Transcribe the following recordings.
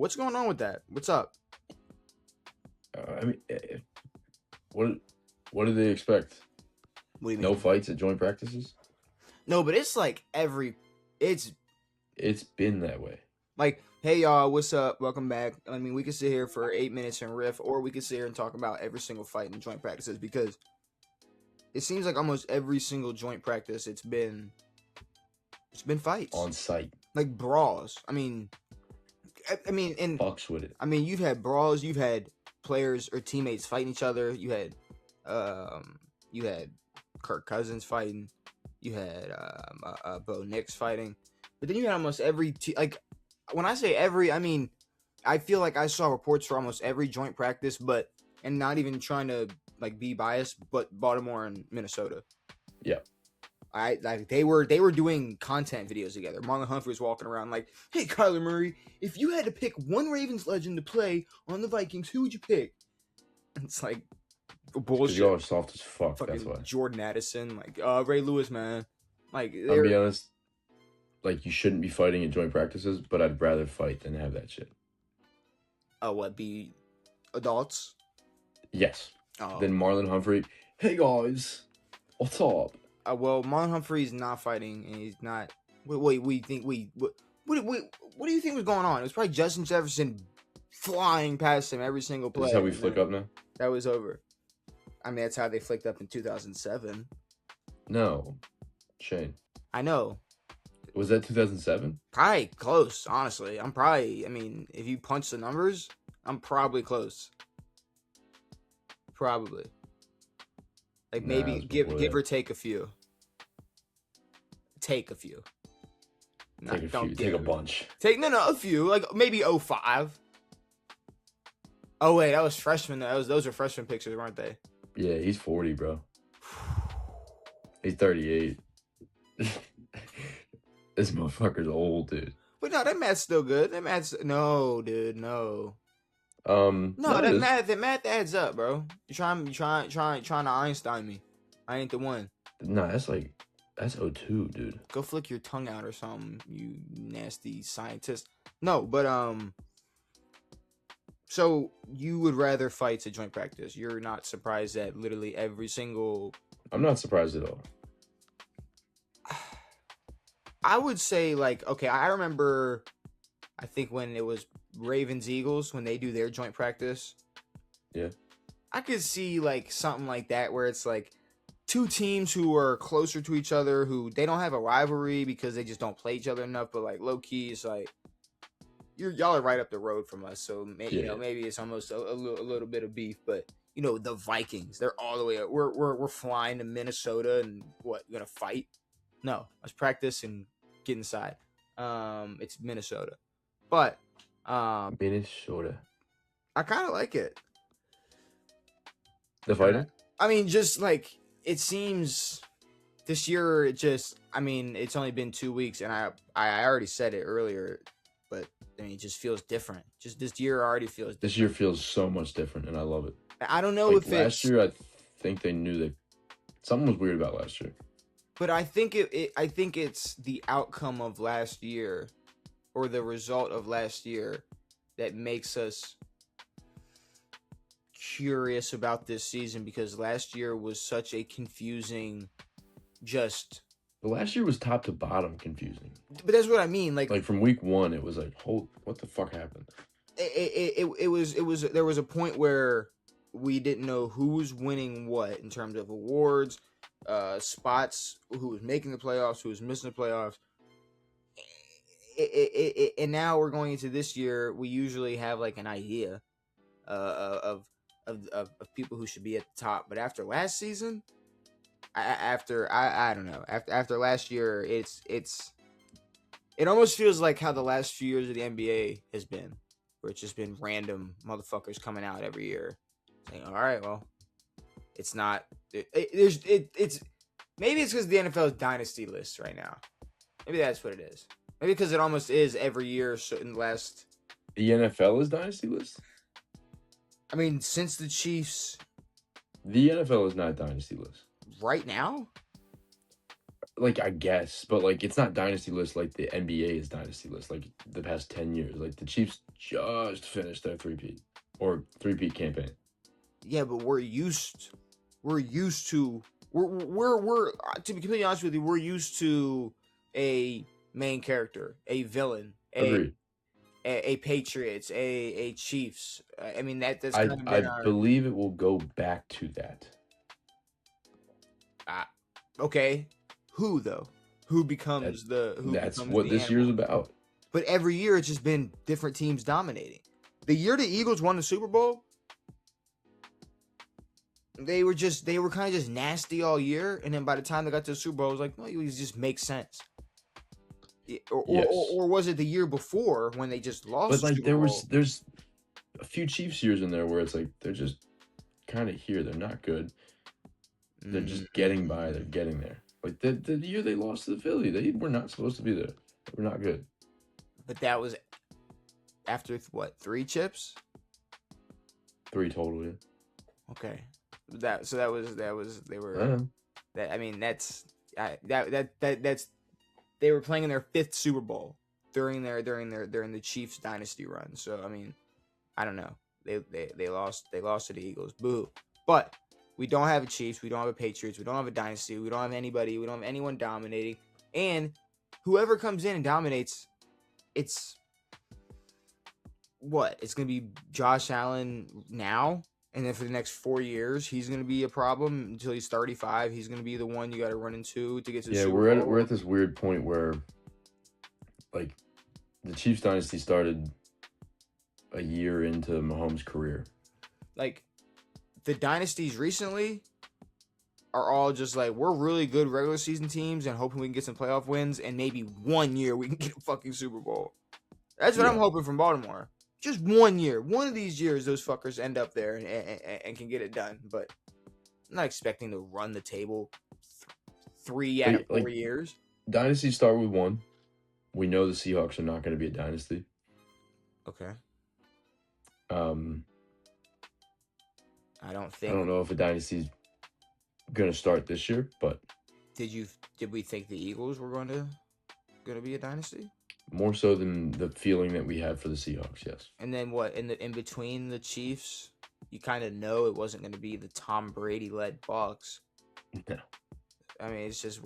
What's going on with that? What's up? I mean, what do they expect? What do you mean? No fights at joint practices? No, but it's like it's been that way. like, hey y'all, what's up? Welcome back. I mean, we could sit here for 8 minutes and riff, or we could sit here and talk about every single fight in joint practices because it seems like almost every single joint practice it's been fights On site. like brawls. I mean, and fucks with it. I mean, you've had brawls, you've had players or teammates fighting each other. You had Kirk Cousins fighting. You had Bo Nix fighting. But then you had almost every like when I say every, I mean I feel like I saw reports for almost every joint practice, and not even trying to like be biased, but Baltimore and Minnesota. Yeah. They were doing content videos together. Marlon Humphrey was walking around like, "Hey, Kyler Murray, if you had to pick one Ravens legend to play on the Vikings, who would you pick?" And it's like bullshit. Y'all are soft as fuck. Fucking that's why. Jordan Addison, like Ray Lewis, man. Like, I'll be honest. Like, you shouldn't be fighting at joint practices, but I'd rather fight than have that shit. Oh, what? Be adults? Yes. Oh. Then Marlon Humphrey. Hey guys, what's up? Well, Marlon Humphrey's not fighting, and he's not. What do you think was going on? It was probably Justin Jefferson flying past him every single play. This is how we flick up now? That was over. I mean, that's how they flicked up in 2007. No. Shane. I know. Was that 2007? Probably close, honestly. I mean, if you punch the numbers, I'm probably close. Probably. Like, maybe give or take a few. Take a few. Take a bunch. A few. Like, maybe 05. Oh, wait, that was freshman. Those are freshman pictures, weren't they? Yeah, he's 40, bro. He's 38. This motherfucker's old, dude. But no, that math's still good. No, dude, no. No, that math adds up, bro. You trying to Einstein me. I ain't the one. No, that's 02, dude. Go flick your tongue out or something, you nasty scientist. No, but so you would rather fights at joint practice. You're not surprised that literally every single... I'm not surprised at all. I would say, like, okay, I remember, I think when it was Ravens-Eagles, when they do their joint practice. Yeah. I could see, like, something like that where it's, like, two teams who are closer to each other, who they don't have a rivalry because they just don't play each other enough, but, like, low-key, it's like, y'all are right up the road from us, so maybe it's almost a little bit of beef, but the Vikings, they're all the way up. We're flying to Minnesota and gonna fight? No, let's practice and get inside. It's Minnesota, but Minnesota. I kind of like it. The fighting? I mean, just like it seems this year. It's only been 2 weeks, and I already said it earlier, but I mean, it just feels different. Just this year already feels different. This year feels so much different, and I love it. I don't know if last year, I think they knew that something was weird about last year. But I think I think it's the outcome of last year, or the result of last year, that makes us curious about this season, because last year was such a confusing, just. But last year was top to bottom confusing. But that's what I mean. Like from week one, it was like, what the fuck happened? It was there was a point where we didn't know who was winning what in terms of awards, spots, who was making the playoffs, who was missing the playoffs. And now we're going into this year. We usually have like an idea of people who should be at the top. But after last season, I don't know. After last year, it almost feels like how the last few years of the NBA has been, where it's just been random motherfuckers coming out every year saying, all right, well, it's not. It's maybe it's because the NFL's dynasty list right now. Maybe that's what it is. Maybe because it almost is every year. So in the last, the NFL is dynasty list. I mean, since the Chiefs, the NFL is not dynasty list right now. like, I guess, but like it's not dynasty list like the NBA is dynasty list like the past 10 years. Like the Chiefs just finished their three-peat campaign. Yeah, but we're used to we're to be completely honest with you, we're used to a main character, a villain, Agreed. a Patriots, a Chiefs. I mean that's I kind of I been our believe it will go back to that. uh, okay. Who though? Who becomes That's what this year's animal? about. But every year it's just been different teams dominating. The year the Eagles won the Super Bowl, they were kind of just nasty all year, and then by the time they got to the Super Bowl, it was like, well, it just makes sense. Yes. Or was it the year before when they just lost But the like Super Bowl? there's a few Chiefs years in there where it's like they're just kind of here. They're not good. They're just getting by. They're getting there. Like the year they lost to the Philly, they were not supposed to be there. They were not good. But that was after what, 3 chips? 3 total, yeah. Okay, that was they were. Uh-huh. That I mean that's that's they were playing in their 5th Super Bowl during the Chiefs dynasty run. So I mean, I don't know. They lost to the Eagles. Boo. But we don't have a Chiefs, we don't have a Patriots, we don't have a dynasty, we don't have anybody, we don't have anyone dominating. And whoever comes in and dominates, it's what? It's gonna be Josh Allen now, and then for the next 4 years, he's gonna be a problem until he's 35. He's gonna be the one you got to run into to get to the Super Bowl. We're at this weird point where, like, the Chiefs dynasty started a year into Mahomes' career. Like, the dynasties recently are all just like, we're really good regular season teams and hoping we can get some playoff wins, and maybe 1 year we can get a fucking Super Bowl. That's what I'm hoping from Baltimore. Just 1 year. One of these years, those fuckers end up there and can get it done. But I'm not expecting to run the table 3 out of 4 years. Dynasties start with 1. We know the Seahawks are not going to be a dynasty. Okay. I don't know if a dynasty's going to start this year, but did we think the Eagles were going to be a dynasty? More so than the feeling that we had for the Seahawks, yes. And then what, in between the Chiefs, you kind of know it wasn't going to be the Tom Brady led Bucs. No. I mean, it's just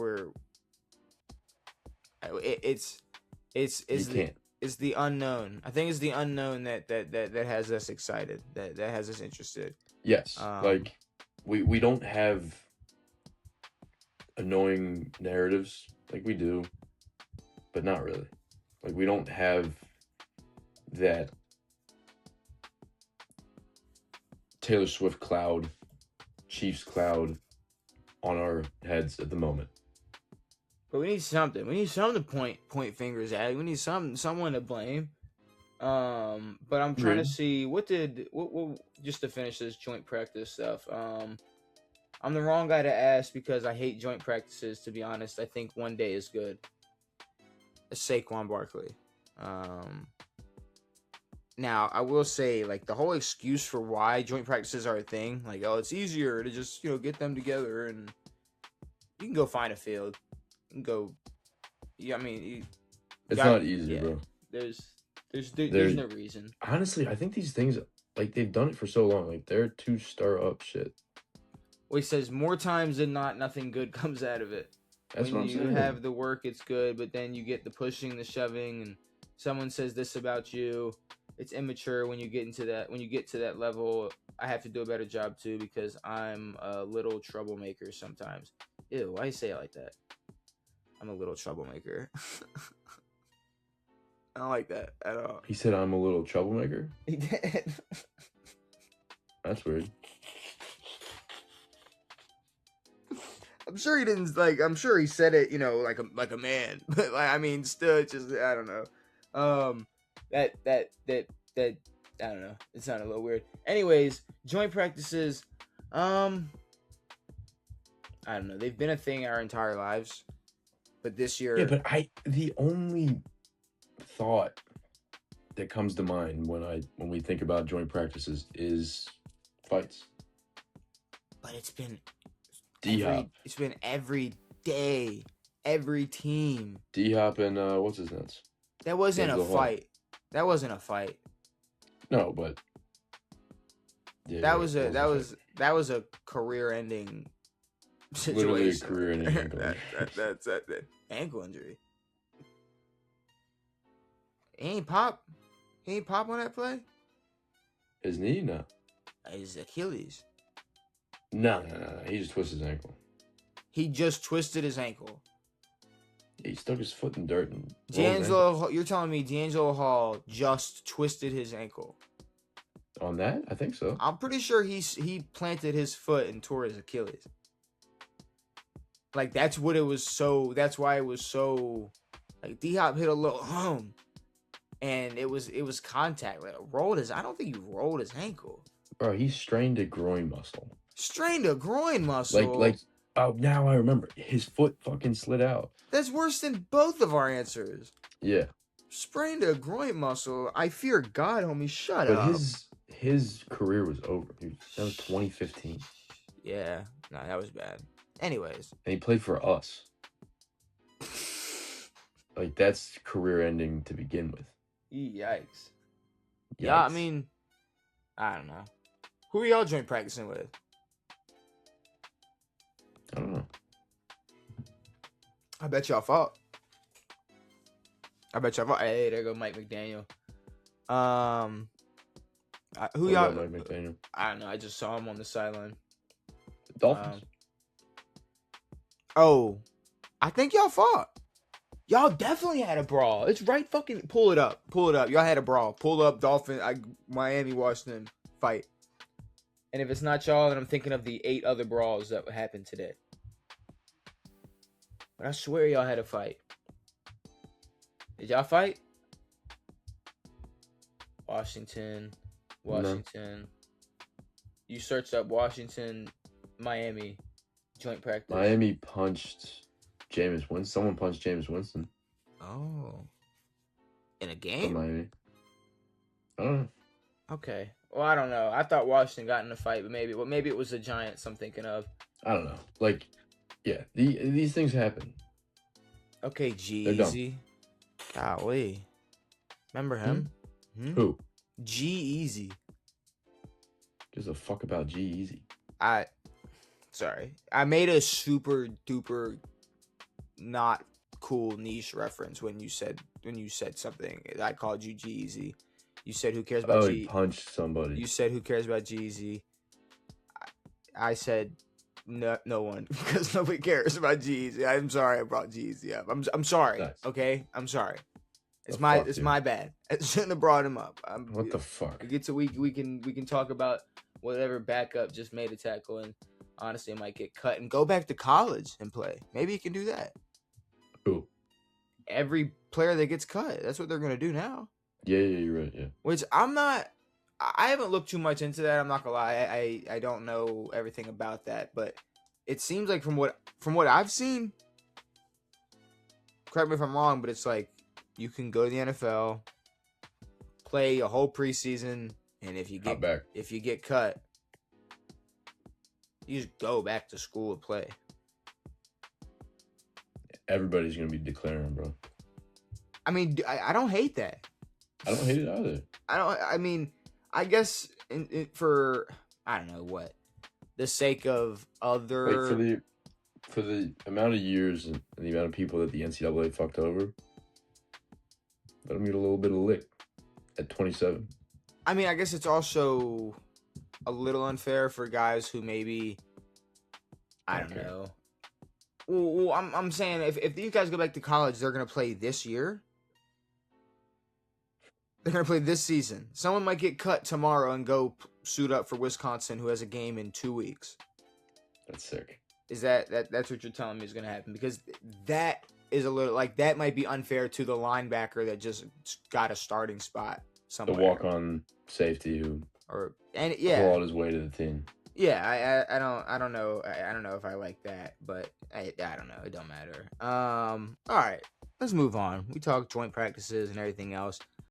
it's the unknown. I think it's the unknown that has us excited, that has us interested. Yes. Like we don't have annoying narratives like we do, but not really. Like, we don't have that Taylor Swift cloud, Chiefs cloud on our heads at the moment. But we need something. We need something to point fingers at. We need someone to blame. But I'm trying to see what just to finish this joint practice stuff. I'm the wrong guy to ask because I hate joint practices, to be honest. I think one day is good. Saquon Barkley. Now I will say, like, the whole excuse for why joint practices are a thing, like, oh, it's easier to just get them together and you can go find a field, you can go. Yeah, I mean, it's not easy, bro. There's no reason. Honestly, I think these things, like, they've done it for so long, like, they're to stir up shit. Well, he says more times than not, nothing good comes out of it. That's what I'm saying. You have the work, it's good, but then you get the pushing, the shoving, and someone says this about you. It's immature when you get into that. When you get to that level, I have to do a better job too because I'm a little troublemaker sometimes. Ew, why you say it like that? I'm a little troublemaker. I don't like that at all. He said I'm a little troublemaker? He did. That's weird. I'm sure he didn't, like, I'm sure he said it, like a man. But, like, I mean, still, it's just, I don't know. That I don't know. It sounded a little weird. Anyways, joint practices, I don't know. They've been a thing our entire lives. But this year... Yeah, but the only thought that comes to mind when we think about joint practices is fights. But it's been... D-Hop. It's been every day. Every team. D-Hop and what's his nuts? That wasn't D'Angelo a Hall. fight. That wasn't a fight. No, but yeah, That you're was right. that was a career-ending situation. Literally a career-ending ankle injury. That's ankle injury. He ain't pop on that play. His knee? No. His Achilles. No. He just twisted his ankle. He just twisted his ankle. He stuck his foot in dirt and You're telling me D'Angelo Hall just twisted his ankle? On that? I think so. I'm pretty sure he planted his foot and tore his Achilles. Like that's why it was so like D-Hop hit a little and it was contact. Like I don't think he rolled his ankle. Bro, he strained a groin muscle. Strained a groin muscle. Like oh, now I remember. His foot fucking slid out. That's worse than both of our answers. Yeah. Sprained a groin muscle. I fear God, homie. Shut but up. But his career was over. That was 2015. Yeah. No, that was bad. Anyways. And he played for us. Like, that's career ending to begin with. Yikes. Yeah, I mean, I don't know. Who are y'all joint practicing with? I don't know. I bet y'all fought. Hey, there go Mike McDaniel. Who y'all? Mike McDaniel? I don't know. I just saw him on the sideline. The Dolphins. I think y'all fought. Y'all definitely had a brawl. It's right fucking... Pull it up. Y'all had a brawl. Pull up Miami, Washington fight. And if it's not y'all, then I'm thinking of the 8 other brawls that happened today. But I swear y'all had a fight. Did y'all fight? Washington. No. You searched up Washington, Miami joint practice. Miami punched Jameis Winston. Someone punched Jameis Winston. Oh. In a game? From Miami. I don't know. Okay. Well, I don't know. I thought Washington got in a fight, but maybe it was the Giants I'm thinking of. I don't know. Like, yeah, these things happen. Okay, G-Eazy. Golly. Remember him? Who? G-Eazy. Gives a fuck about G-Eazy. Sorry. I made a super duper not cool niche reference when you said something. I called you G-Eazy. You said, who cares about he punched somebody. You said, who cares about G-Eazy? I said, no one, because nobody cares about G-Eazy. I'm sorry I brought G-Eazy up. I'm sorry, nice. Okay? I'm sorry. It's my bad. I shouldn't have brought him up. What the fuck? We can talk about whatever backup just made a tackle and honestly it might get cut and go back to college and play. Maybe he can do that. Who? Every player that gets cut. That's what they're gonna do now. Yeah, you're right, yeah. Which I haven't looked too much into that, I'm not gonna lie. I don't know everything about that, but it seems like from what I've seen, correct me if I'm wrong, but it's like you can go to the NFL, play a whole preseason, and if you get cut, you just go back to school and play. Everybody's gonna be declaring, bro. I mean, I don't hate that. I don't hate it either. I guess for I don't know what, the sake of other for the amount of years and the amount of people that the NCAA fucked over, let them get a little bit of lick at 27. I mean, I guess it's also a little unfair for guys who maybe I don't know. Well, I'm saying if these guys go back to college, they're gonna play this year. They're going to play this season. Someone might get cut tomorrow and go suit up for Wisconsin, who has a game in 2 weeks. That's sick. Is that's what you're telling me is going to happen? Because that is a little, like, that might be unfair to the linebacker that just got a starting spot somewhere. The walk-on safety who clawed his way to the team. Yeah, I don't know. I don't know if I like that, but I don't know. It don't matter. All right. Let's move on. We talked joint practices and everything else.